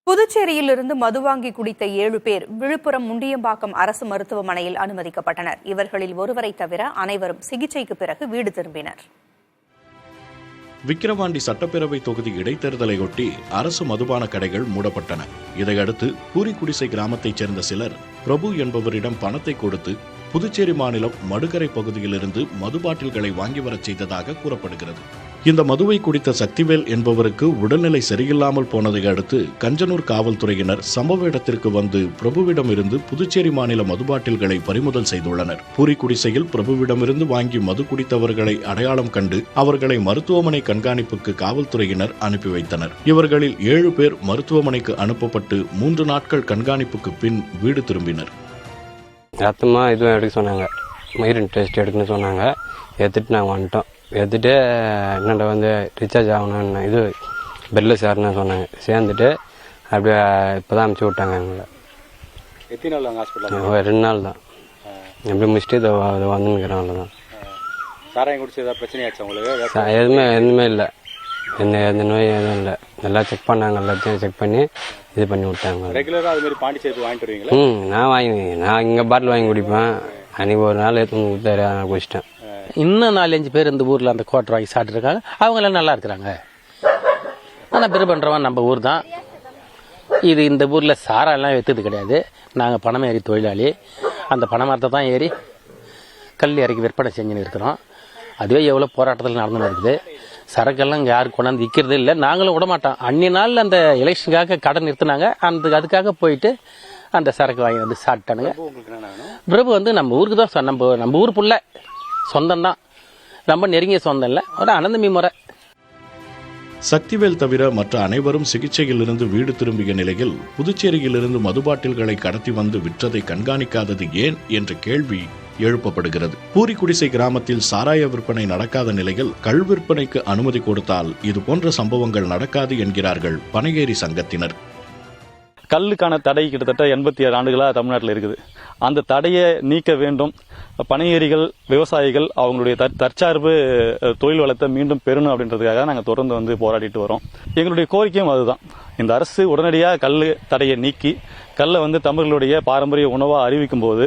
புதுச்சேரியிலிருந்து மது வாங்கி குடித்த 7 பேர் விழுப்புரம் முண்டியம்பாக்கம் அரசு மருத்துவமனையில் அனுமதிக்கப்பட்டனர். இவர்களில் ஒருவரை தவிர அனைவரும் சிகிச்சைக்கு பிறகு வீடு திரும்பினர். விக்கிரவாண்டி சட்டப்பேரவை தொகுதி இடைத்தேர்தலையொட்டி அரசு மதுபான கடைகள் மூடப்பட்டன. இதையடுத்து பூரிக்குடிசை கிராமத்தைச் சேர்ந்த சிலர் பிரபு என்பவரிடம் பணத்தை கொடுத்து புதுச்சேரி மாநிலம் மடுகரை பகுதியிலிருந்து மது பாட்டில்களை வாங்கி வரச் செய்ததாக கூறப்படுகிறது. இந்த மதுவை குடித்த சக்திவேல் என்பவருக்கு உடல்நிலை சரியில்லாமல் போனதை அடுத்து கஞ்சனூர் காவல்துறையினர் சம்பவ இடத்திற்கு வந்து பிரபுவிடமிருந்து புதுச்சேரி மாநில மது பாட்டில்களை பறிமுதல் செய்துள்ளனர். பூரிக்குடிசையில் பிரபுவிடமிருந்து வாங்கி மது குடித்தவர்களை அடையாளம் கண்டு அவர்களை மருத்துவமனை கண்காணிப்புக்கு காவல்துறையினர் அனுப்பி வைத்தனர். இவர்களில் 7 பேர் மருத்துவமனைக்கு அனுப்பப்பட்டு 3 நாட்கள் கண்காணிப்புக்கு பின் வீடு திரும்பினர். ரத்தமா இதுவும் எடுக்க சொன்னாங்க, யூரின் டெஸ்ட் எடுக்கணும்னு சொன்னாங்க. எடுத்துட்டு நாங்கள் வந்துட்டோம். எடுத்துட்டு என்னோட வந்து ரீசார்ஜ் ஆகணும்னு இது பெல்லில் சேரணும்னு சொன்னாங்க. சேர்ந்துட்டு அப்படியே இப்போ தான் அனுப்பிச்சி விட்டாங்க எங்களை. எத்தனை நாள் அங்கே ஹாஸ்பிட்டல்? 2 நாள் தான். எப்படி முடிச்சுட்டு இதை வந்துங்கிறோம். அவ்வளோதான். சாராயம் குடிச்சு ஏதாவது பிரச்சனையாச்சு உங்களுக்கு? எதுவுமே இல்லை. எந்த நோய் எதுவும் இல்லை. நல்லா செக் பண்ணாங்க. எல்லாத்தையும் செக் பண்ணி இது பண்ணி விட்டாங்க. ரெகுலராக அது மாதிரி பாண்டிச்சேரி வாங்கிட்டு வருவீங்களா? நான் இங்கே பாட்டில் வாங்கி குடிப்பேன். அன்றைக்கி ஒரு நாள் எடுத்து கொடுத்தாரு, நான் குடிச்சிட்டேன். இன்னும் 4-5 பேர் இந்த ஊரில் அந்த குவார்டர் வாங்கி சாப்பிட்ருக்காங்க. அவங்களாம் நல்லா இருக்கிறாங்க. ஆனால் பெரு பண்ணுறவன் நம்ம ஊர் தான். இது இந்த ஊரில் சாராலாம் எடுத்தது கிடையாது. நாங்கள் பணம் ஏறி தொழிலாளி. அந்த பணமரத்தை தான் ஏறி கல் இறக்கி விற்பனை செஞ்சுன்னு இருக்கிறோம். அதுவே எவ்வளோ போராட்டத்தில் நடந்துன்னு இருக்குது. சரக்கெல்லாம் இங்கே யாரும் கொண்டாந்து விற்கிறது இல்லை. நாங்களும் விட மாட்டோம். அன்றைய நாள் அந்த எலெக்ஷனுக்காக கடை நிறுத்தினாங்க. அதுக்காக போயிட்டு அந்த சரக்கு வாங்கி வந்து சாப்பிட்டானுங்க. பிரபு வந்து நம்ம ஊருக்கு தான், நம்ம ஊர் புள்ள சொந்தம் தான். ரொம்ப நெருங்கிய சொந்தம் இல்லை, ஒரு அனந்தமி முறை. சக்திவேல் தவிர மற்ற அனைவரும் சிகிச்சையிலிருந்து வீடு திரும்பிய நிலையில் புதுச்சேரியிலிருந்து மது பாட்டில்களை கடத்தி வந்து விற்றதை கண்காணிக்காதது ஏன் என்ற கேள்வி எழுப்பப்படுகிறது. பூரிக்குடிசை கிராமத்தில் சாராய விற்பனை நடக்காத நிலையில் கள் விற்பனைக்கு அனுமதி கொடுத்தால் இதுபோன்ற சம்பவங்கள் நடக்காது என்கிறார்கள் பனையேரி சங்கத்தினர். கல்லுக்கான தடை கிட்டத்தட்ட 87 ஆண்டுகளாக தமிழ்நாட்டில் இருக்குது. அந்த தடையை நீக்க வேண்டும். பனையேரிகள், விவசாயிகள் அவங்களுடைய தற்சார்பு தொழில் வளத்தை மீண்டும் பெறணும் அப்படின்றதுக்காக நாங்கள் தொடர்ந்து வந்து போராடிட்டு வரோம். எங்களுடைய கோரிக்கையும் அதுதான். இந்த அரசு உடனடியாக கல் தடையை நீக்கி கல்லை வந்து தமிழர்களுடைய பாரம்பரிய உணவாக அறிவிக்கும் போது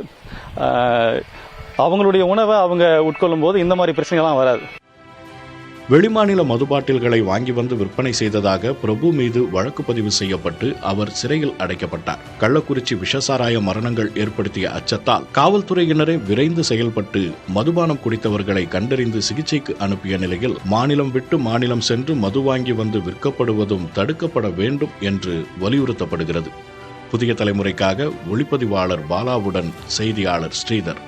அவங்களுடைய உணவை அவங்க உட்கொள்ளும் போது இந்த மாதிரி பிரச்சனைகள்லாம் வராது. வெளிமாநில மது பாட்டில்களை வாங்கி வந்து விற்பனை செய்ததாக பிரபு மீது வழக்கு பதிவு செய்யப்பட்டு அவர் சிறையில் அடைக்கப்பட்டார். கள்ளக்குறிச்சி விஷசாராய மரணங்கள் ஏற்படுத்திய அச்சத்தால் காவல்துறையினரே விரைந்து செயல்பட்டு மதுபானம் குடித்தவர்களை கண்டறிந்து சிகிச்சைக்கு அனுப்பிய நிலையில் மாநிலம் விட்டு மாநிலம் சென்று மது வாங்கி வந்து விற்கப்படுவதும் தடுக்கப்பட வேண்டும் என்று வலியுறுத்தப்படுகிறது. புதிய தலைமுறைக்காக ஒளிப்பதிவாளர் பாலாவுடன் செய்தியாளர் ஸ்ரீதர்.